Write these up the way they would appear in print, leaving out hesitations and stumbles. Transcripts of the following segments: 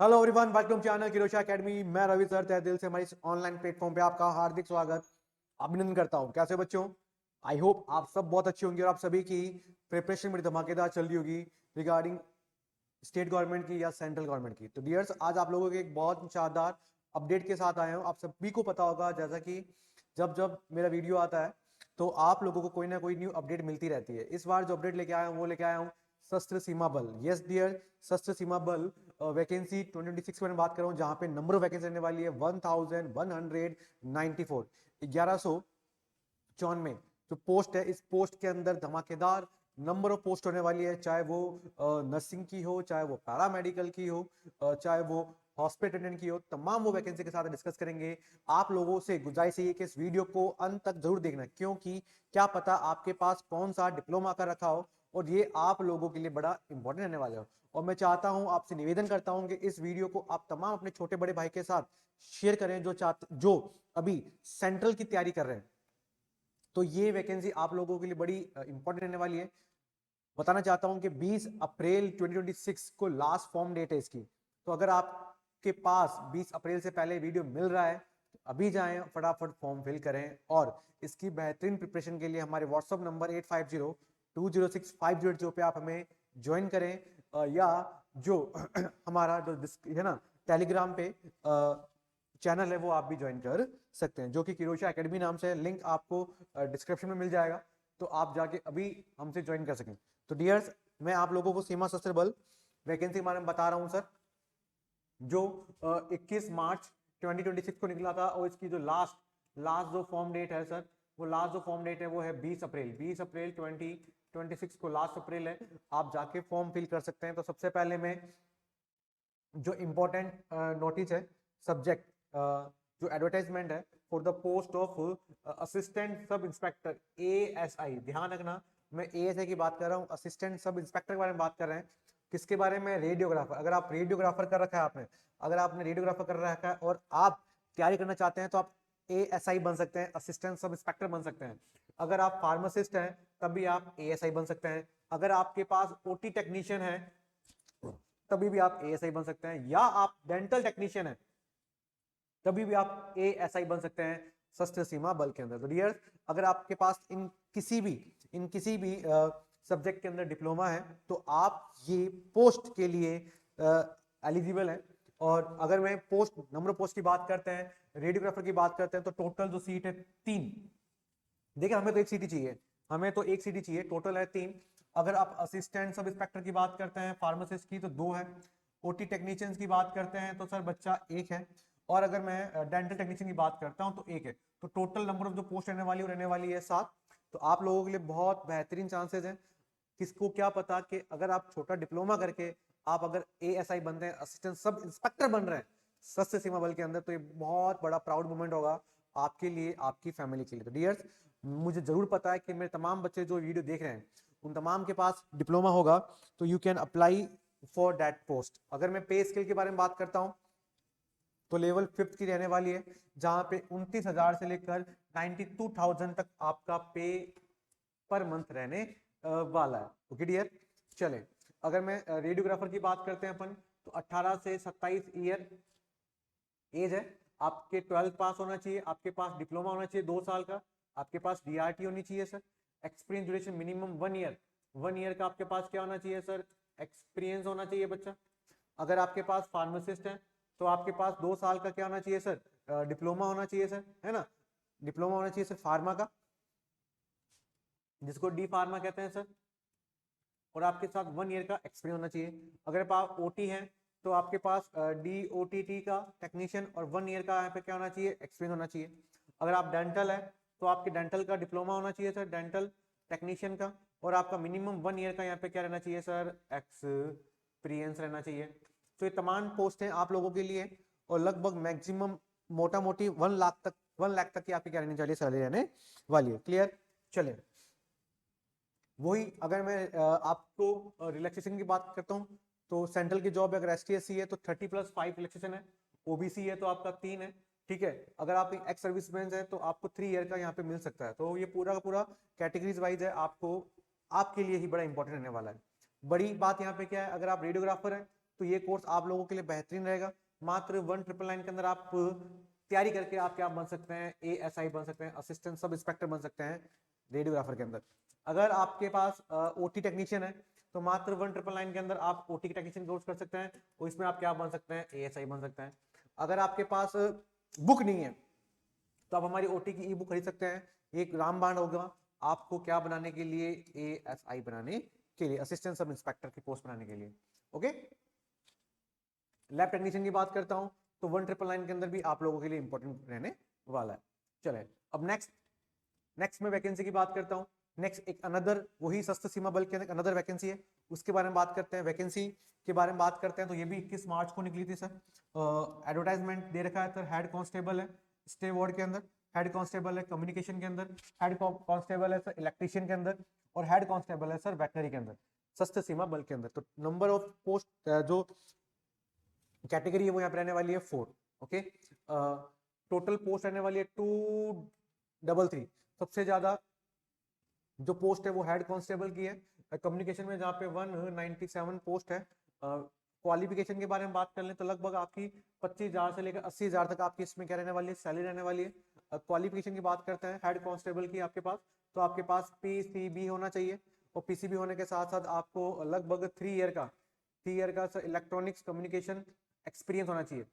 Hello everyone, welcome channel Kirosha academy. मैं Ravi sir तहे दिल से हमारे इस ऑनलाइन प्लेटफॉर्म पे आपका हार्दिक स्वागत अभिनंदन करता हूं। कैसे बच्चों? आई होप आप सब बहुत अच्छे होंगे और आप सभी की प्रिपरेशन बड़ी धमाकेदार चल रही होगी रिगार्डिंग स्टेट गवर्नमेंट की या सेंट्रल गवर्नमेंट की। तो डियर्स, आज आप लोगों के एक बहुत शानदार अपडेट के साथ आए हूँ। आप सभी को पता होगा जैसा कि जब जब मेरा वीडियो आता है तो आप लोगों को कोई ना कोई न्यू अपडेट मिलती रहती है। इस बार जो अपडेट लेके आया हूँ वो लेके आया हूँ सशस्त्र सीमा बल। यस डियर, सशस्त्र सीमा बल वैकेंसी 2026 में बात कर रहा हूँ, जहां पे नंबर ऑफ वैकेंसी रहने वाली है 1194। 1194 जो पोस्ट है, इस पोस्ट के अंदर धमाकेदार नंबर ऑफ पोस्ट होने वाली है, चाहे वो नर्सिंग की हो, चाहे वो पैरामेडिकल की हो, चाहे वो हॉस्पिटल अटेंडेंट की हो। तमाम वो वैकेंसी के साथ डिस्कस करेंगे। आप लोगों से गुजारिश है कि इस वीडियो को अंत तक जरूर देखना, क्योंकि क्या पता आपके पास कौन सा डिप्लोमा का रखा हो और ये आप लोगों के लिए बड़ा इंपॉर्टेंट रहने वाला हो। और मैं चाहता हूं, आपसे निवेदन करता हूं कि इस वीडियो को आप तमाम अपने छोटे बड़े भाई के साथ शेयर करें जो अभी सेंट्रल की तैयारी कर रहे हैं। तो ये वैकेंसी आप लोगों के लिए बड़ी इंपॉर्टेंट रहने वाली है। बताना चाहता हूं कि 20 अप्रैल 2026 को लास्ट फॉर्म डेट है इसकी। तो अगर आपके पास 20 अप्रैल से पहले वीडियो मिल रहा है तो अभी जाएं, फटाफट फॉर्म फिल करें। और इसकी बेहतरीन प्रिपरेशन के लिए हमारे व्हाट्सएप नंबर 85020650 पे आप हमें ज्वाइन करें, या जो हमारा जो है ना टेलीग्राम पे चैनल है वो आप भी ज्वाइन कर सकते हैं, जो कि किरोशा एकेडमी नाम से है। लिंक आपको डिस्क्रिप्शन में मिल जाएगा, तो आप जाके अभी हमसे ज्वाइन कर सकें। तो डियर्स, मैं आप लोगों को सीमा सशस्त्र बल वैकेंसी के बारे में बता रहा हूं सर, जो 21 मार्च 2026 को निकला था। और इसकी जो लास्ट जो फॉर्म डेट है सर, वो लास्ट जो फॉर्म डेट है वो है 20 अप्रैल 2026 को लास्ट अप्रैल है। आप जाके फॉर्म फिल कर सकते हैं। तो सबसे पहले मैं जो इंपॉर्टेंट नोटिस है, सब्जेक्ट, जो एडवर्टाइजमेंट है for the post of assistant sub inspector ASI। ध्यान रखना, मैं ASI की बात कर रहा हूँ, असिस्टेंट सब इंस्पेक्टर के बारे में बात कर रहे हैं। किसके बारे में? रेडियोग्राफर। अगर आप रेडियोग्राफर कर रखा है आपने, अगर आपने रेडियोग्राफर कर रखा है और आप तैयारी करना चाहते हैं तो आप ASI बन सकते हैं, असिस्टेंट सब इंस्पेक्टर बन सकते हैं। अगर आप फार्मासिस्ट हैं तब भी आप ASI बन सकते हैं। अगर आपके पास OT टेक्नीशियन है तभी भी आप ASI बन सकते हैं। या आप डेंटल टेक्नीशियन है तभी भी आप ASI बन सकते हैं सशस्त्र सीमा बल के अंदर। तो डियर, अगर आपके पास इन किसी भी सब्जेक्ट के अंदर डिप्लोमा है तो आप ये पोस्ट के लिए एलिजिबल है। और अगर मैं नंबर ऑफ पोस्ट की बात करते हैं, रेडियोग्राफर की बात करते हैं, तो टोटल जो सीट है 3। देखिए, हमें तो एक सीट चाहिए, टोटल है 3। अगर आप असिस्टेंट सब इंस्पेक्टर की बात करते हैं, फार्मासिस्ट की, तो 2 है। OT टेक्नीशियंस की बात करते हैं तो सर बच्चा 1 है। और अगर मैं डेंटल टेक्नीशियन की बात करता हूं तो 1 है। तो टोटल नंबर ऑफ जो पोस्ट रहने वाली है 7। तो आप लोगों के लिए बहुत बेहतरीन चांसेस हैं। किसको क्या पता कि अगर आप छोटा डिप्लोमा करके आप अगर ASI बनते हैं, असिस्टेंट सब इंस्पेक्टर बन रहे हैं सशस्त्र सीमा बल के अंदर, तो ये बहुत बड़ा प्राउड मोमेंट होगा आपके लिए, आपकी फैमिली के लिए। तो डियर्स, मुझे जरूर पता है कि मेरे तमाम बच्चे जो वीडियो देख रहे हैं उन तमाम के पास डिप्लोमा होगा, तो you can apply for that post. अगर मैं पे स्केल के बारे में बात करता हूं तो लेवल 5 की रहने वाली है, जहां पे 29,000 से लेकर 92,000 तक आपका पे पर मंथ रहने वाला है। ओके डियर, चले। अगर मैं रेडियोग्राफर की बात करते हैं अपन, तो 18 से 27 ईयर एज है। आपके 12th पास होना चाहिए, आपके पास डिप्लोमा होना चाहिए 2 साल का, आपके पास DRT होनी चाहिए sir. Experience duration minimum 1 year का आपके पास क्या होना चाहिए सर? एक्सपीरियंस होना चाहिए बच्चा। अगर आपके पास फार्मासिस्ट है तो आपके पास 2 साल का क्या होना चाहिए सर? डिप्लोमा होना चाहिए सर, है ना? डिप्लोमा होना चाहिए सर फार्मा का, जिसको D फार्मा कहते हैं सर। और आपके साथ 1 ईयर का एक्सपीरियंस होना चाहिए। अगर आप OT हैं तो आपके पास DOTT का टेक्नीशियन और 1 ईयर का यहाँ पे क्या होना चाहिए? एक्सपीरियंस होना चाहिए। अगर आप डेंटल है तो आपके डेंटल का डिप्लोमा होना चाहिए सर, डेंटल टेक्नीशियन का। और आपका मिनिमम 1 ईयर का यहाँ पे क्या रहना चाहिए सर? एक्सपीरियंस रहना चाहिए। तो ये तमाम पोस्ट हैं आप लोगों के लिए, और लगभग मैक्सिमम मोटा मोटी 1 लाख तक की आपकी क्या रहनी चाहिए? सैलरी रहने वाली है। क्लियर? चले, वही अगर मैं आपको रिलैक्सेशन की बात करता हूँ तो सेंट्रल की जॉब अगर ST/SC है तो 30+5 रिलैक्सेशन है। OBC है तो आपका 3 है। ठीक है, अगर आप एक्स सर्विसमैन है तो आपको 3 ईयर का यहाँ पे मिल सकता है। तो ये पूरा का पूरा कैटेगरीज वाइज है, आपको आपके लिए ही बड़ा इंपॉर्टेंट रहने वाला है। बड़ी बात यहाँ पे क्या है, अगर आप रेडियोग्राफर है तो ये कोर्स आप लोगों के लिए बेहतरीन रहेगा। मात्र 1999 के अंदर आप तैयारी करके आप क्या बन सकते हैं, ASI बन सकते हैं, असिस्टेंट सब इंस्पेक्टर बन सकते हैं रेडियोग्राफर के अंदर। अगर आपके पास OT टेक्नीशियन है तो मात्र 1999 के अंदर आप OT टेक्नीशियन कोर्स कर सकते हैं, और इसमें आप क्या बन सकते हैं, ASI बन सकते हैं। अगर आपके पास बुक नहीं है तो आप हमारी OT की ई बुक खरीद सकते हैं, एक रामबाण होगा आपको क्या बनाने के लिए, ASI बनाने के लिए, असिस्टेंट सब इंस्पेक्टर की पोस्ट बनाने के लिए। ओके, लैब टेक्नीशियन की बात करता हूं तो 1999 के अंदर भी आप लोगों के लिए इंपॉर्टेंट रहने वाला है। चले अब नेक्स्ट में वैकेंसी की बात करता हूं। नेक्स्ट एक अनदर वही शस्त्र सीमा बल के अंदर अनदर वैकेंसी है, उसके बारे में बात करते हैं। वैकेंसी के बारे में बात करते हैं तो ये भी 21 मार्च को निकली थी सर। एडवर्टाइजमेंट दे रखा है सर, हेड कांस्टेबल है स्टे वार्ड के अंदर, हेड कांस्टेबल है कम्युनिकेशन के अंदर, हेड कांस्टेबल है सर इलेक्ट्रिशियन के अंदर, और हेड कांस्टेबल है सर वेटनरी के अंदर, शस्त्र सीमा बल के अंदर। तो नंबर ऑफ पोस्ट जो कैटेगरी है वो यहाँ पे रहने वाली है 4। ओके, टोटल पोस्ट रहने वाली है 233। सबसे ज्यादा जो पोस्ट है वो हेड कांस्टेबल की है कम्युनिकेशन में, जहाँ पे 197 पोस्ट है। क्वालिफिकेशन के बारे में बात कर लें तो लगभग आपकी 25,000 से लेकर 80,000 तक आपकी इसमें क्या रहने वाली है, सैलरी रहने वाली है। क्वालिफिकेशन की बात करते हैं हेड कांस्टेबल की आपके पास, तो आपके पास PCB होना चाहिए, और PCB होने के साथ साथ आपको लगभग 3 ईयर का इलेक्ट्रॉनिक्स कम्युनिकेशन एक्सपीरियंस होना चाहिए।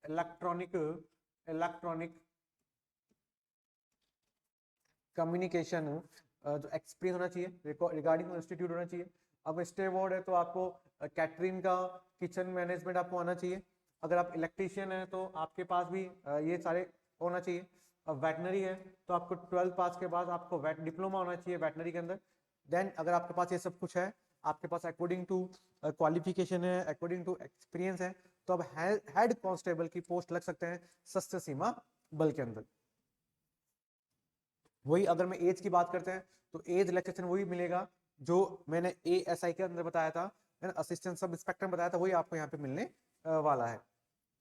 इलेक्ट्रॉनिक कम्युनिकेशन जो एक्सपीरियंस होना चाहिए, रिगार्डिंग इंस्टीट्यूट होना चाहिए। अब स्टे वार्ड है तो आपको कैटरिंग का, किचन मैनेजमेंट आपको आना चाहिए। अगर आप इलेक्ट्रीशियन है तो आपके पास भी ये सारे होना चाहिए। अब वेटनरी है तो आपको 12th पास के बाद आपको डिप्लोमा होना चाहिए वेटनरी के अंदर। देन अगर आपके पास ये सब कुछ है, आपके पास अकॉर्डिंग टू क्वालिफिकेशन है, अकॉर्डिंग टू एक्सपीरियंस है, तो अब हेड कांस्टेबल की पोस्ट लग सकते हैं सशस्त्र सीमा बल के अंदर। वही अगर मैं एज की बात करते हैं तो एज रिलैक्सेशन वही मिलेगा जो मैंने ASI के अंदर बताया था, असिस्टेंट सब इंस्पेक्टर बताया था, वही आपको यहाँ पे मिलने वाला है।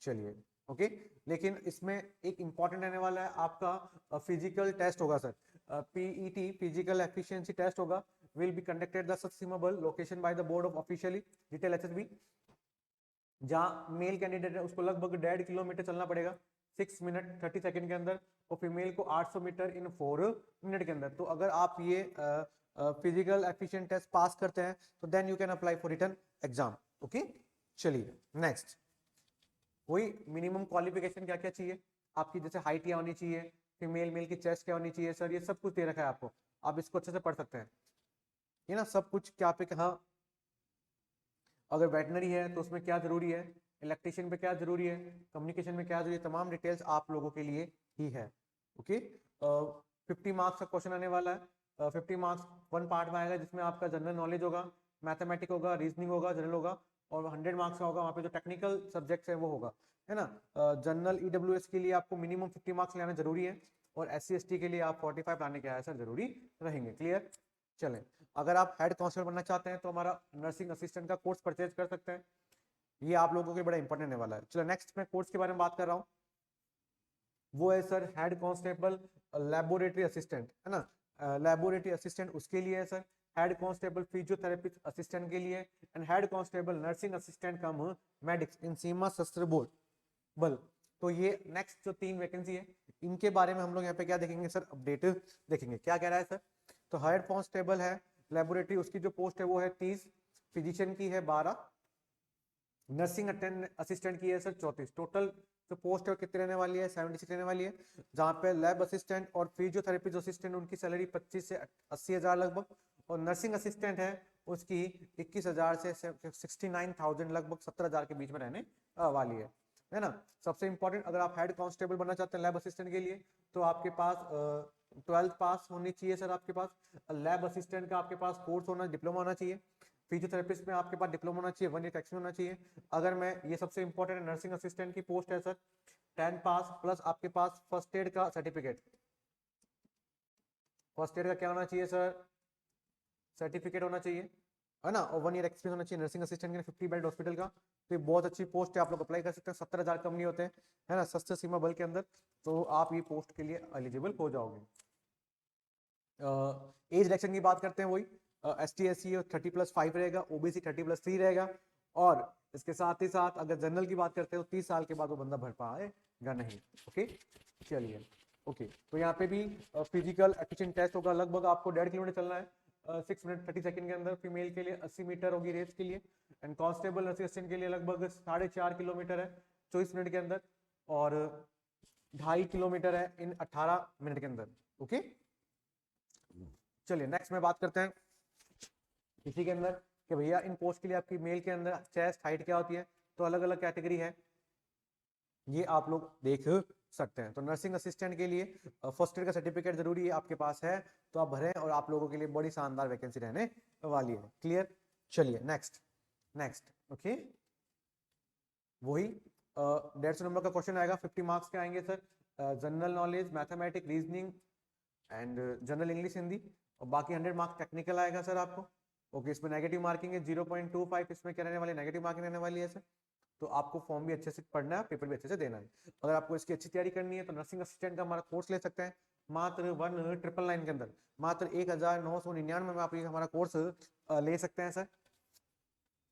चलिए ओके, लेकिन इसमें एक इंपॉर्टेंट रहने वाला है आपका फिजिकल टेस्ट होगा sir, PET physical efficiency test होगा, will be conducted the sustainable location by the board of officially detail HSB। जहां मेल कैंडिडेट है उसको लगभग 1.5 किलोमीटर चलना पड़ेगा 6 मिनट 30 सेकंड के अंदर, और फीमेल को 800 मीटर इन 4 मिनट के अंदर। तो अगर आप ये फिजिकल एफिशिएंट टेस्ट पास करते हैं तो then you can apply for written exam. Okay, चलिए नेक्स्ट, वही मिनिमम क्वालिफिकेशन क्या क्या चाहिए आपकी, जैसे हाइट क्या होनी चाहिए, फीमेल मेल की चेस्ट क्या होनी चाहिए सर, ये सब कुछ दे रखा है आपको, आप इसको अच्छे से पढ़ सकते हैं। ये ना सब कुछ क्या पे कहा, अगर वेटनरी है तो उसमें क्या जरूरी है, इलेक्ट्रिशियन पे क्या जरूरी है, कम्युनिकेशन में क्या जरूरी है, तमाम डिटेल्स आप लोगों के लिए ही है। ओके, 50 मार्क्स का क्वेश्चन आने वाला है। 50 मार्क्स वन पार्ट में आएगा जिसमें आपका जनरल नॉलेज होगा, मैथमेटिक होगा, रीजनिंग होगा, जनरल होगा, और 100 मार्क्स का होगा वहाँ पे जो टेक्निकल सब्जेक्ट्स है वो होगा, है ना। जनरल EWS के लिए आपको मिनिमम 50 मार्क्स लेना जरूरी है, और SC ST के लिए आप 45 लाने के सर जरूरी रहेंगे। क्लियर, चलें। अगर आप हेड कांस्टेबल बनना चाहते हैं तो हमारा नर्सिंग असिस्टेंट का कोर्स परचेज कर सकते हैं, ये आप लोगों के लिए बड़ा इंपॉर्टेंट होने वाला है। चलो नेक्स्ट मैं कोर्स के बारे में बात कर रहा हूँ, वो है sir head constable laboratory assistant, है ना। लैबोरेटरी असिस्टेंट उसके लिए है sir, head constable physiotherapist assistant के लिए, and head constable nursing assistant cum medics in Seema Sashastra Bal. तो ये नेक्स्ट जो 3 वैकेंसी है इनके बारे में हम लोग यहाँ पे क्या देखेंगे सर, अपडेट देखेंगे। क्या कह रहा है सर, तो हेड कांस्टेबल है लेबोरेटरी, उसकी जो पोस्ट है वो है 30, फिजिशियन की है 12, नर्सिंग असिस्टेंट की है सर 34। टोटल जो पोस्ट है कितनी रहने वाली है, 76 रहने वाली है, जहाँ पे लैब असिस्टेंट और फिजियोथेरेपी जो असिस्टेंट उनकी सैलरी 25 से 80,000 लगभग, और नर्सिंग असिस्टेंट है उसकी 21,000 से 69,000 लगभग 70,000 के बीच में रहने वाली है ना। सबसे इंपॉर्टेंट, अगर आप हेड कांस्टेबल बनना चाहते हैं लैब असिस्टेंट के लिए तो आपके पास 12th पास होनी चाहिए सर, आपके पास लैब असिस्टेंट का आपके पास कोर्स होना, डिप्लोमा होना चाहिए, फिजियोथेरेपिस्ट में आपके पास डिप्लोमा होना चाहिए, 1 ईयर एक्सपीरियंस होना चाहिए। अगर मैं ये सबसे इंपॉर्टेंट है, नर्सिंग असिस्टेंट की पोस्ट है सर 10 पास प्लस आपके पास फर्स्ट एड का सर्टिफिकेट, फर्स्ट एड का क्या होना चाहिए सर, सर्टिफिकेट होना चाहिए, है ना, और 1 ईयर एक्सपीरियंस होना चाहिए नर्सिंग असिस्टेंट के 50 बेड हॉस्पिटल का। तो ये बहुत अच्छी पोस्ट है, आप लोग अप्लाई कर सकते हैं, 70,000 कम नहीं होते हैं, है ना, सशस्त्र सीमा बल के अंदर, तो आप ये पोस्ट के लिए एलिजिबल हो जाओगे। एज इलेक्शन की बात करते हैं, वही ST SC 30+5 रहेगा, OBC 30+3 रहेगा, और इसके साथ ही साथ अगर जनरल की बात करते हो 30 साल के बाद वो बंदा भर पाएगा नहीं। ओके चलिए ओके तो यहाँ पे भी फिजिकल एफिशिएंट टेस्ट होगा, लगभग आपको 1.5 किलोमीटर चलना है 6 मिनट 30 सेकंड के अंदर। फीमेल के लिए 80 मीटर होगी रेस के लिए, एंड कांस्टेबल नर्सिंग असिस्टेंट के लिए लगभग 4.5 किलोमीटर है 24 मिनट के अंदर, और 2.5 किलोमीटर है इन 18 मिनट के अंदर। ओके चलिए नेक्स्ट में बात करते हैं इसी के अंदर कि भैया इन पोस्ट के लिए आपकी मेल के अंदर चेस्ट हाइट क्या होती है, तो अलग अलग कैटेगरी है, ये आप लोग देख सकते हैं। तो नर्सिंग असिस्टेंट के लिए फर्स्ट ईयर का सर्टिफिकेट जरूरी है, आपके पास है तो आप भरें, और आप लोगों के लिए बड़ी शानदार वैकेंसी रहने वाली है। क्लियर चलिए नेक्स्ट नेक्स्ट ओके वही 150 नंबर का क्वेश्चन आएगा, 50 मार्क्स के आएंगे sir, general knowledge, mathematics, reasoning and general English, Hindi, और बाकी 100 मार्क्स टेक्निकल आएगा सर आपको। ओके इसमें नेगेटिव मार्किंग है 0.25, इसमें क्या रहने वाली नेगेटिव मार्किंग रहने वाली है सर। तो आपको फॉर्म भी अच्छे से पढ़ना है, पेपर भी अच्छे से देना है। अगर आपको इसकी अच्छी तैयारी करनी है तो नर्सिंग असिस्टेंट का हमारा कोर्स ले सकते हैं, मात्र 1999 के अंदर, मात्र 1999 में आप ये हमारा कोर्स ले सकते हैं सर।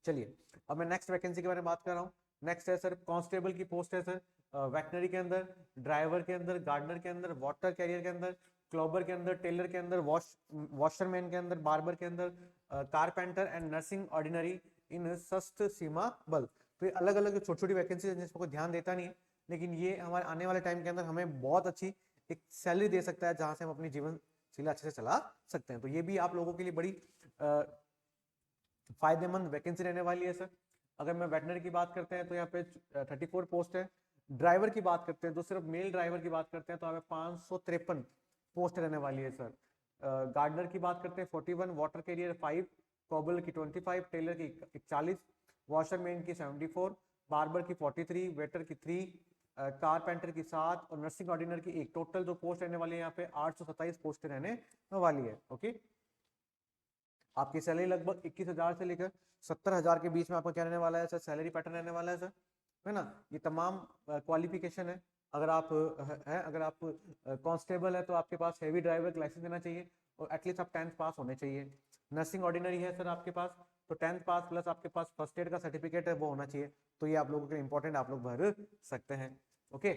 चलिए अब मैं नेक्स्ट वैकेंसी के बारे में बात कर रहा हूँ। नेक्स्ट है सर कांस्टेबल की पोस्ट है सर, वेटनरी के अंदर, ड्राइवर के अंदर, गार्डनर के अंदर, वाटर कैरियर के अंदर, क्लॉबर के अंदर, टेलर के अंदर, वॉशरमैन के अंदर, बार्बर के अंदर, कारपेंटर एंड नर्सिंग ऑर्डिनरी इन सशस्त्र सीमा बल। तो ये अलग अलग छोटी छोटी वैकेंसी है जिसको कोई ध्यान देता नहीं है, लेकिन ये हमारे आने वाले टाइम के अंदर हमें बहुत अच्छी एक सैलरी दे सकता है, जहां से हम अपनी जीवन शैली अच्छे से चला सकते हैं। तो ये भी आप लोगों के लिए बड़ी फायदेमंद वैकेंसी रहने वाली है सर। अगर मैं वेटनरी की बात करते हैं तो यहाँ पे 34 पोस्ट है। ड्राइवर की बात करते हैं तो सिर्फ मेल ड्राइवर की बात करते हैं तो हमें 553 पोस्ट रहने वाली है सर। गार्डनर की बात करते हैं 41, वाटर कैरियर 5, कॉबल की 25, टेलर की 41, वॉशरमैन की 74, बार्बर की 43, वेटर की 3, कारपेंटर की 7 और नर्सिंग ऑर्डिनर की 1। टोटल जो पोस्ट रहने वाली है यहाँ पे 827 पोस्ट रहने वाली है। ओके आपकी सैलरी लगभग 21,000 से लेकर 70,000 के बीच में आपका क्या रहने वाला है सर, सैलरी पैटर्न रहने वाला है सर, है ना। ये तमाम क्वालिफिकेशन है। अगर आप अगर आप कांस्टेबल है तो आपके पास हेवी ड्राइवर का लाइसेंस देना चाहिए और एटलीस्ट आप 10th पास होने चाहिए। नर्सिंग ऑर्डिनरी है सर आपके पास तो 10th पास प्लस आपके पास फर्स्ट एड का सर्टिफिकेट है वो होना चाहिए। तो ये आप लोगों के लिए इंपॉर्टेंट, आप लोग भर सकते हैं। ओके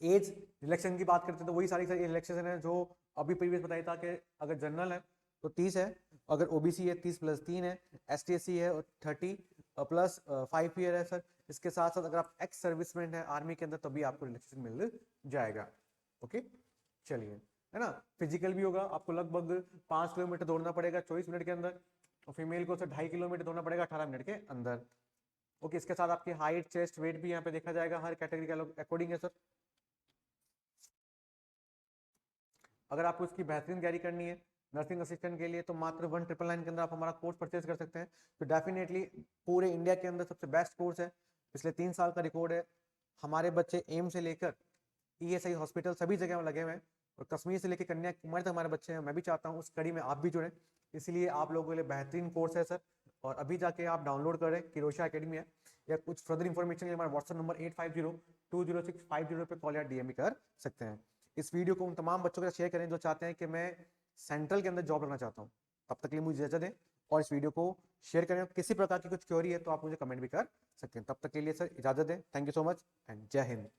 एज रिलेक्शन की बात करते हैं तो वही सारी सारी रिलेक्शन है जो अभी प्रीवियस बताया था कि अगर जनरल है तो 30 है, अगर ओबीसी है 30 + 3 है, एसटीएससी है 30 प्लस 5 ईयर है सर। इसके साथ साथ अगर आप एक्स सर्विसमैन है आर्मी के अंदर तो भी आपको रिलैक्सेशन मिल जाएगा। ओके चलिए है ना। फिजिकल भी होगा, आपको लगभग 5 किलोमीटर दौड़ना पड़ेगा 24 मिनट के अंदर, और फीमेल को सर 2.5 किलोमीटर दौड़ना पड़ेगा 18 मिनट के अंदर। ओके इसके साथ आपकी हाइट, चेस्ट, वेट भी यहाँ पे देखा जाएगा हर कैटेगरी के अकॉर्डिंग है सर। अगर आपको इसकी बेहतरीन तैयारी करनी है नर्सिंग असिस्टेंट के लिए तो मात्र 1999 के अंदर आप हमारा कोर्स परचेज कर सकते हैं। तो डेफिनेटली पूरे इंडिया के अंदर सबसे बेस्ट कोर्स है, पिछले 3 साल का रिकॉर्ड है। हमारे बच्चे एम से लेकर ईएसआई हॉस्पिटल सभी जगह में लगे हुए हैं, और कश्मीर से लेकर कन्याकुमारी तक हमारे बच्चे हैं। मैं भी चाहता हूँ उस कड़ी में आप भी जुड़ें, इसलिए आप लोगों के लिए बेहतरीन कोर्स है सर। और अभी जाके आप डाउनलोड करें किरोशा एकेडमी है, या कुछ फर्दर इन्फॉर्मेशन के लिए हमारा व्हाट्सएप नंबर 85020650 पे कॉल या डीएम भी कर सकते हैं। इस वीडियो को उन तमाम बच्चों के साथ शेयर करें जो चाहते हैं कि मैं सेंट्रल के अंदर जॉब लगना चाहता हूँ। तब तक के लिए मुझे इजाजत दें और इस वीडियो को शेयर करें। किसी प्रकार की कुछ क्वेरी है तो आप मुझे कमेंट भी कर सकते हैं। तब तक के लिए सर इजाजत दें। Thank you so much and जय हिंद।